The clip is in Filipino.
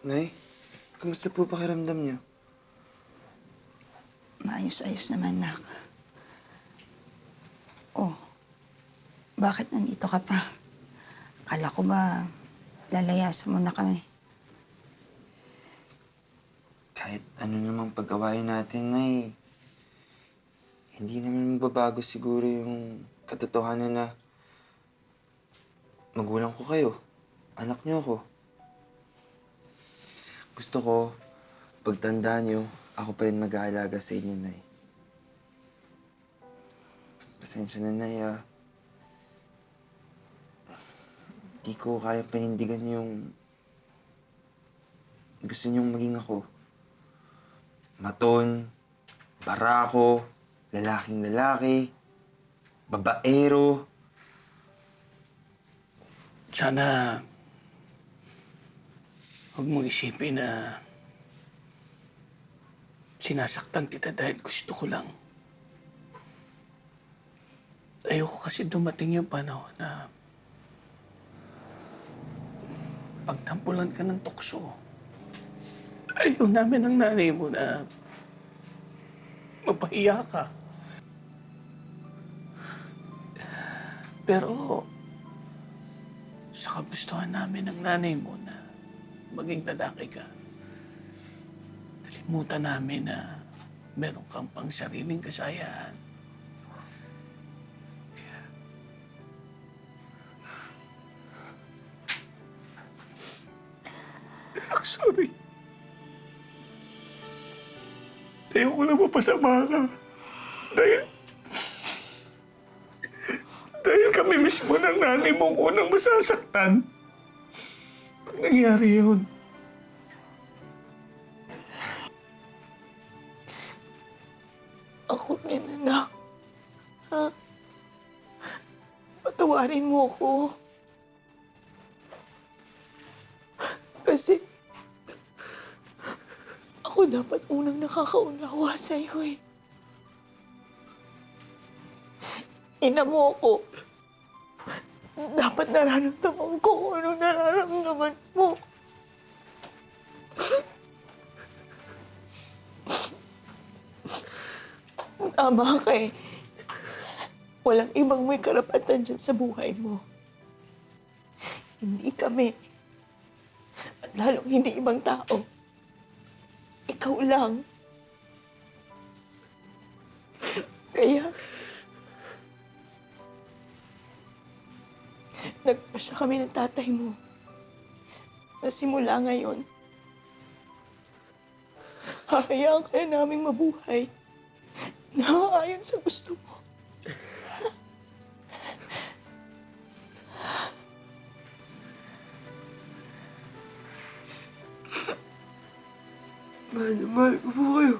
Nay, kamusta po pakiramdam niyo? Maayos-ayos naman, nak. Oh, bakit nandito ka pa? Akala ko ba lalayasan mo na kami? Kahit ano namang pag-awayin natin, Nay, hindi naman mababago siguro yung katotohanan na magulang ko kayo. Anak niyo ako. Gusto ko, pagtanda niyo, ako pa rin mag-aalaga sa inyo, Nay. Pasensya na, Nay, ah. Di ko kaya panindigan yung gusto niyong maging ako. Maton, barako, lalaking lalaki, babaero. Sana huwag mong isipin na sinasaktan kita dahil gusto ko lang. Ayoko kasi dumating yung panahon na pagtampulan ka ng tukso. Ayaw namin ng nanay mo na mapahiya ka. Pero sa kagustuhan namin ng nanay mo na maging lalaki ka, nalimutan namin na meron kang pang sariling kasayaan. Kaya, Anak, sorry. Ayoko lang mapasama ka. Dahil kami mismo ng nanay mo ang unang masasaktan. Pag nangyari yun. Ako din, anak. Ha? Patawarin mo ko. Kasi ako dapat unang nakakaunawa sa'yo eh. Ina mo ako. Dapat nararamdaman ko kung anong nararamdaman mo. Tama ka eh. Walang ibang may karapatan dyan sa buhay mo. Hindi kami. At lalong hindi ibang tao. Ikaw lang. Kaya, nagpasya kami ng tatay mo. Na simula ngayon, hahayaan ka na naming mabuhay. Nakaayon sa gusto mo. Mahal ko po kayo.